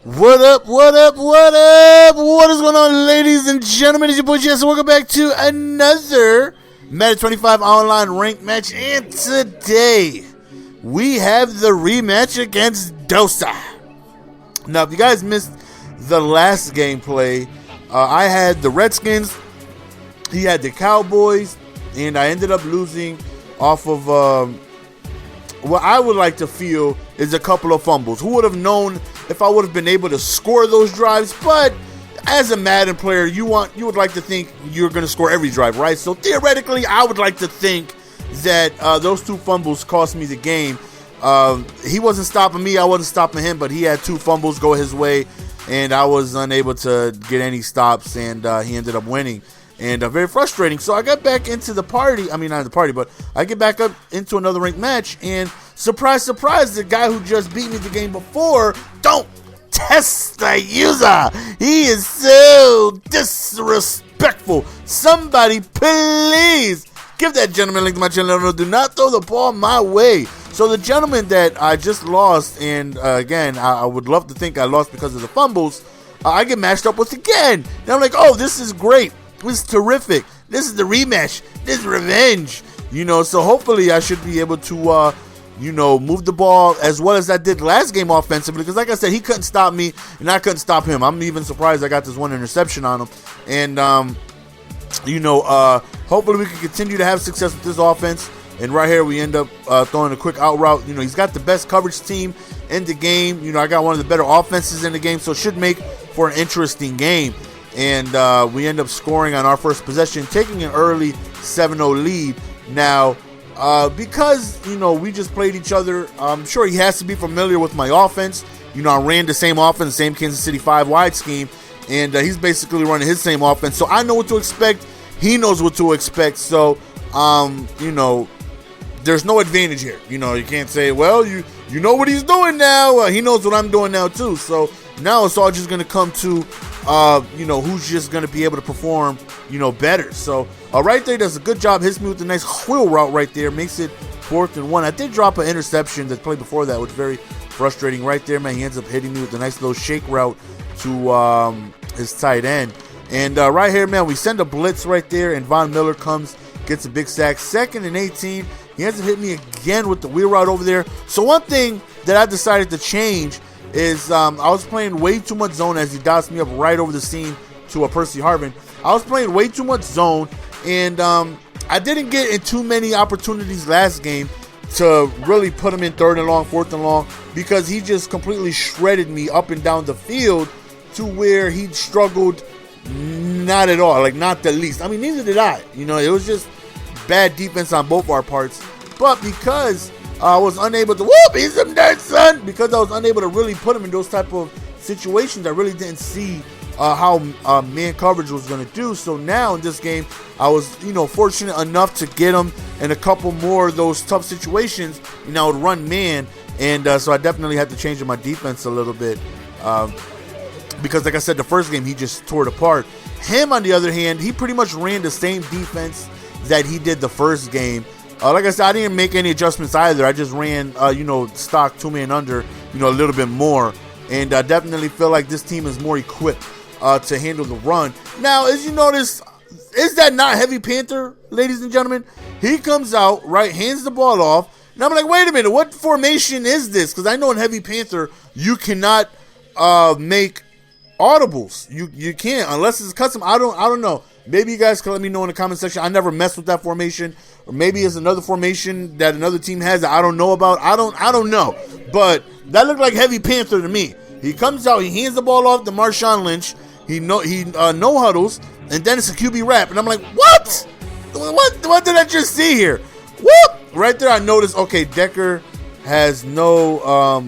What up, what up, what up? What is going on, ladies and gentlemen? It's your boy Jess. Welcome back to another Madden 25 online ranked match. And today, we have the rematch against Dosa. Now, if you guys missed the last gameplay, I had the Redskins, he had the Cowboys, and I ended up losing off of what I would like to feel is a couple of fumbles. Who would have known if I would have been able to score those drives? But as a Madden player, you would like to think you're going to score every drive, right? So theoretically, I would like to think that those two fumbles cost me the game. He wasn't stopping me, I wasn't stopping him, but he had two fumbles go his way, and I was unable to get any stops, and he ended up winning. And very frustrating. So I got back into the party. I mean, not the party, but I get back up into another ranked match. And surprise, surprise, the guy who just beat me the game before don't test the user. He is so disrespectful. Somebody please give that gentleman a link to my channel. No, do not throw the ball my way. So the gentleman that I just lost, and again, I would love to think I lost because of the fumbles, I get matched up with again. And I'm like, oh, this is great. This is terrific. This is the rematch. This is revenge. So hopefully I should be able to, move the ball as well as I did last game offensively. Because like I said, he couldn't stop me and I couldn't stop him. I'm even surprised I got this one interception on him. And, hopefully we can continue to have success with this offense. And right here we end up throwing a quick out route. He's got the best coverage team in the game. I got one of the better offenses in the game. So it should make for an interesting game. And we end up scoring on our first possession, taking an early 7-0 lead. Now, because, we just played each other, I'm sure he has to be familiar with my offense. I ran the same offense, the same Kansas City 5-wide scheme, and he's basically running his same offense. So I know what to expect. He knows what to expect. So, there's no advantage here. You can't say, well, you know what he's doing now. He knows what I'm doing now, too. So now it's all just going to come to who's just going to be able to perform, better. So right there, does a good job. Hits me with a nice wheel route right there. Makes it 4th and 1. I did drop an interception that played before that, which was very frustrating right there, man. He ends up hitting me with a nice little shake route to his tight end. And right here, man, we send a blitz right there, and Von Miller comes, gets a big sack. 2nd and 18. He ends up hitting me again with the wheel route over there. So one thing that I decided to change is I was playing way too much zone as he dots me up right over the seam to a Percy Harvin. I was playing way too much zone, and I didn't get in too many opportunities last game to really put him in 3rd and long, 4th and long, because he just completely shredded me up and down the field to where he struggled not at all, like not the least. I mean, neither did I. It was just bad defense on both our parts. But because I was unable to he's some dirt, son. Because I was unable to really put him in those type of situations, I really didn't see how man coverage was going to do. So now in this game, I was fortunate enough to get him in a couple more of those tough situations. I would run man, and so I definitely had to change my defense a little bit because, like I said, the first game he just tore it apart. Him, on the other hand, he pretty much ran the same defense that he did the first game. Like I said, I didn't make any adjustments either. I just ran, stock 2-man under, a little bit more. And I definitely feel like this team is more equipped to handle the run. Now, as you notice, is that not Heavy Panther, ladies and gentlemen? He comes out, right, hands the ball off. And I'm like, wait a minute, what formation is this? Because I know in Heavy Panther, you cannot make audibles. You can't, unless it's custom. I don't know. Maybe you guys can let me know in the comment section. I never messed with that formation. Or maybe it's another formation that another team has that I don't know about. I don't know. But that looked like Heavy Panther to me. He comes out, he hands the ball off to Marshawn Lynch. He no huddles, and then it's a QB wrap. And I'm like, what? What did I just see here? Whoop! Right there I noticed, okay, Decker has no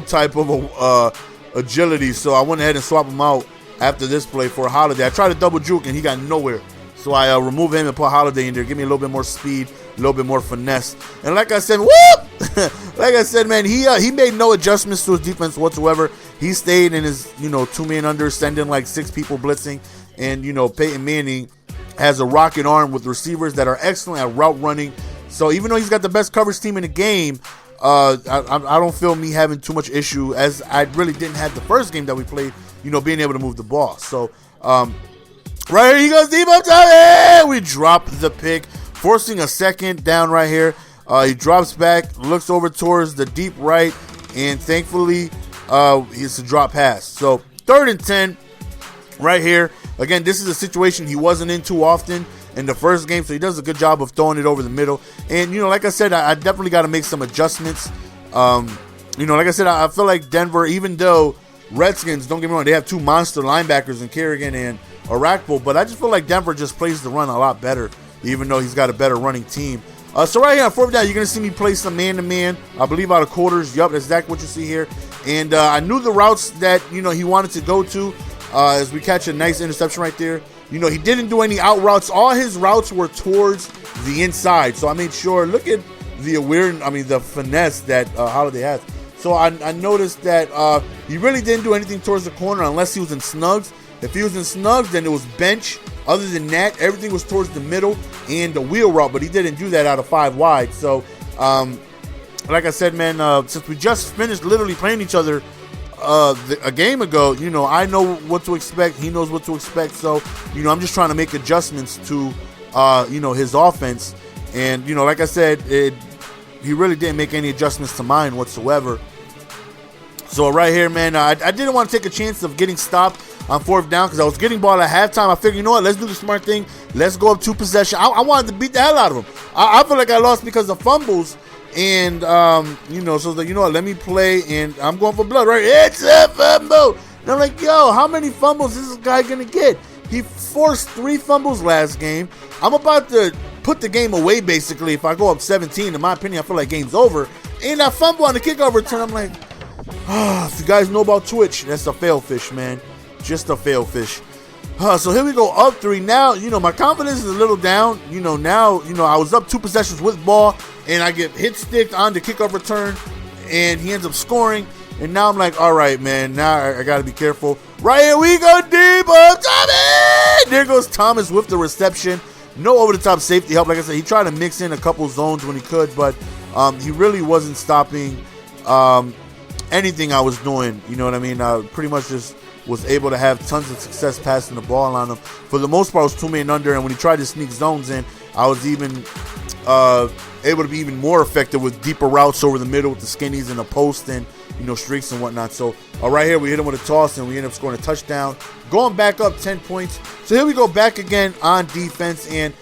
type of agility. So I went ahead and swapped him out after this play for Holiday. I tried to double juke and he got nowhere. So I remove him and put Holiday in there. Give me a little bit more speed, a little bit more finesse. And like I said, like I said, man, he made no adjustments to his defense whatsoever. He stayed in his, 2-man under, sending like 6 people blitzing. And, Peyton Manning has a rocket arm with receivers that are excellent at route running. So even though he's got the best coverage team in the game, I don't feel me having too much issue, as I really didn't have the first game that we played, being able to move the ball. So, right here, he goes deep up top, and we drop the pick, forcing a second down right here. He drops back, looks over towards the deep right, and thankfully, it's a drop pass. So, 3rd and 10 right here. Again, this is a situation he wasn't in too often in the first game, so he does a good job of throwing it over the middle. And, like I said, I definitely got to make some adjustments. Like I said, I feel like Denver, even though Redskins, don't get me wrong, they have 2 monster linebackers in Kerrigan and Arakpo, but I just feel like Denver just plays the run a lot better, even though he's got a better running team. So right here on 4th down, you're going to see me play some man-to-man, I believe out of quarters. Yup, that's exactly what you see here. And I knew the routes that, he wanted to go to as we catch a nice interception right there. He didn't do any out routes. All his routes were towards the inside. So I made sure, look at the finesse that Holiday has. So I noticed that he really didn't do anything towards the corner unless he was in snugs. If he was in snugs, then it was bench. Other than that, everything was towards the middle and the wheel route, but he didn't do that out of 5 wide. So, like I said, man, since we just finished literally playing each other a game ago, I know what to expect. He knows what to expect. So, I'm just trying to make adjustments to, his offense. And, like I said, he really didn't make any adjustments to mine whatsoever. So right here, man, I didn't want to take a chance of getting stopped on 4th down because I was getting ball at halftime. I figured, let's do the smart thing. Let's go up 2 possession. I wanted to beat the hell out of him. I feel like I lost because of fumbles. And, so let me play. And I'm going for blood, right? It's a fumble. And I'm like, yo, how many fumbles is this guy going to get? He forced 3 fumbles last game. I'm about to put the game away, basically. If I go up 17, in my opinion, I feel like game's over. And I fumble on the kickoff return. I'm like, if you guys know about Twitch, that's a fail fish, man. Just a fail fish. So here we go, up 3. Now, my confidence is a little down. Now, I was up 2 possessions with ball, and I get hit sticked on the kickoff return, and he ends up scoring. And now I'm like, all right, man, now I got to be careful. Right here we go, deep up Thomas. There goes Thomas with the reception. No over-the-top safety help. Like I said, he tried to mix in a couple zones when he could, but he really wasn't stopping anything I was doing. You know what I mean? I pretty much just was able to have tons of success passing the ball on him. For the most part, I was 2-man under, and when he tried to sneak zones in, I was even able to be even more effective with deeper routes over the middle with the skinnies and the post and, streaks and whatnot. So right here, we hit him with a toss, and we end up scoring a touchdown, going back up 10 points. So here we go back again on defense, and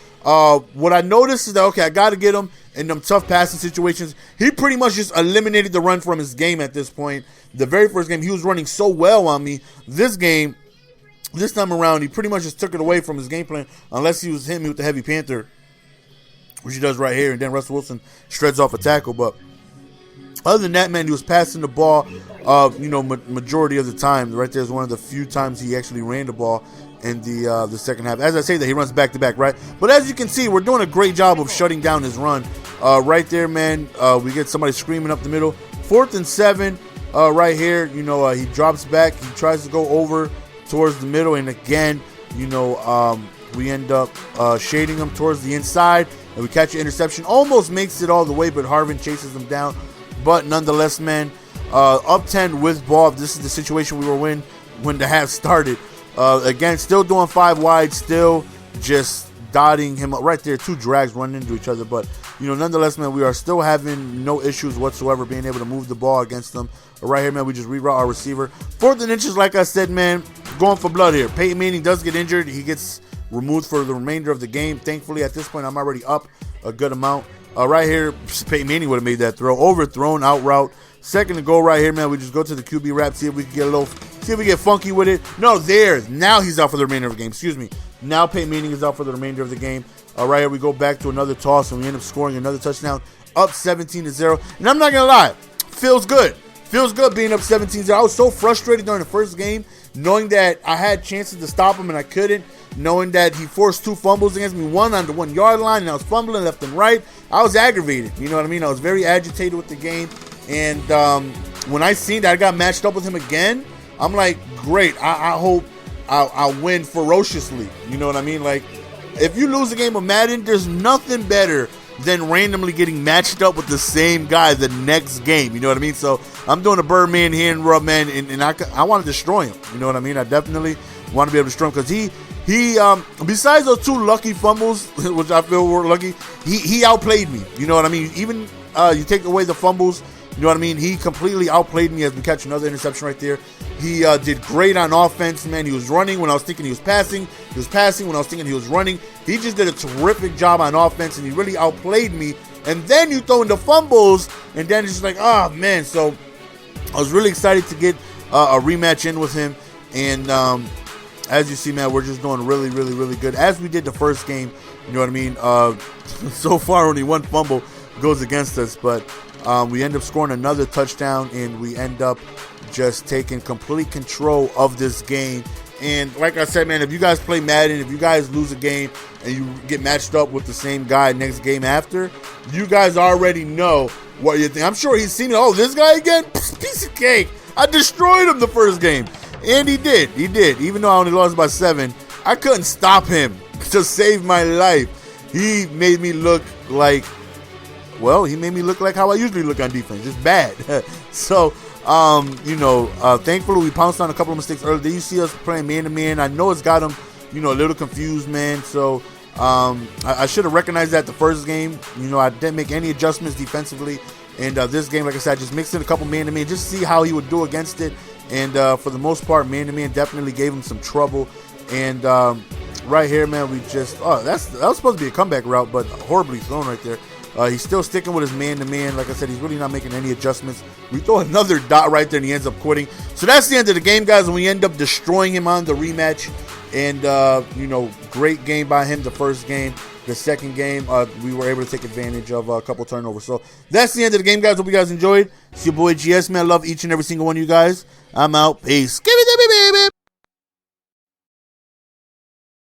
what I noticed is that, okay, I got to get him in them tough passing situations. He pretty much just eliminated the run from his game at this point. The very first game, he was running so well on me. This time around, he pretty much just took it away from his game plan, unless he was hitting me with the heavy panther, which he does right here, and then Russell Wilson shreds off a tackle. But other than that, man, he was passing the ball, majority of the time. Right there is one of the few times he actually ran the ball in the second half. As I say that, he runs back to back, right? But as you can see, we're doing a great job of shutting down his run. Right there, man, we get somebody screaming up the middle. 4th and 7, right here. He drops back. He tries to go over towards the middle, and again, we end up shading him towards the inside, and we catch an interception. Almost makes it all the way, but Harvin chases him down. But nonetheless, man, up 10 with ball. This is the situation we were in when the half started. Again, still doing 5 wide, still just dotting him up right there. 2 drags running into each other. But, nonetheless, man, we are still having no issues whatsoever being able to move the ball against them. But right here, man, we just reroute our receiver. 4th and inches, like I said, man, going for blood here. Peyton Manning does get injured. He gets removed for the remainder of the game. Thankfully, at this point, I'm already up a good amount. Right here, Peyton Manning would have made that throw. Overthrown, out route. 2nd and goal right here, man. We just go to the QB wrap, see if we can get see if we get funky with it. No, there. Now he's out for the remainder of the game. Excuse me. Now Peyton Manning is out for the remainder of the game. Right here, we go back to another toss, and we end up scoring another touchdown, up 17-0. And I'm not going to lie, feels good. Feels good being up 17-0. I was so frustrated during the first game, knowing that I had chances to stop him and I couldn't, knowing that he forced 2 fumbles against me, one on the 1-yard line, and I was fumbling left and right. I was aggravated. You know what I mean? I was very agitated with the game. And when I seen that I got matched up with him again, I'm like, great. I hope I'll win ferociously. You know what I mean? Like, if you lose a game of Madden, there's nothing better then randomly getting matched up with the same guy the next game. You know what I mean? So I'm doing a Birdman hand rub, man, and I want to destroy him. You know what I mean? I definitely want to be able to destroy him because he besides those 2 lucky fumbles, which I feel were lucky, he outplayed me. You know what I mean? Even you take away the fumbles, you know what I mean? He completely outplayed me as we catch another interception right there. He did great on offense, man. He was running when I was thinking he was passing. He was passing when I was thinking he was running. He just did a terrific job on offense, and he really outplayed me. And then you throw in the fumbles, and then it's just like, oh, man. So I was really excited to get a rematch in with him. And as you see, man, we're just doing really, really, really good. As we did the first game, you know what I mean? So far, only 1 fumble goes against us, but we end up scoring another touchdown, and we end up just taking complete control of this game. And like I said, man, if you guys play Madden, if you guys lose a game and you get matched up with the same guy next game after, you guys already know what you think. I'm sure he's seen it. Oh, this guy again? Piece of cake. I destroyed him the first game. And he did. Even though I only lost by 7, I couldn't stop him to save my life. He made me look like, well, he made me look like how I usually look on defense, just bad. So, thankfully we pounced on a couple of mistakes earlier. Then you see us playing man-to-man. I know it's got him, a little confused, man. So, I should have recognized that the first game. I didn't make any adjustments defensively. And this game, like I said, I just mixed in a couple man-to-man just to see how he would do against it. And for the most part, man-to-man definitely gave him some trouble. And right here, man, we just, that was supposed to be a comeback route, but horribly thrown right there. He's still sticking with his man-to-man. Like I said, he's really not making any adjustments. We throw another dot right there, and he ends up quitting. So that's the end of the game, guys, and we end up destroying him on the rematch. And, great game by him the first game. The second game, we were able to take advantage of a couple turnovers. So that's the end of the game, guys. Hope you guys enjoyed. It's your boy GS, man. I love each and every single one of you guys. I'm out. Peace. Give it.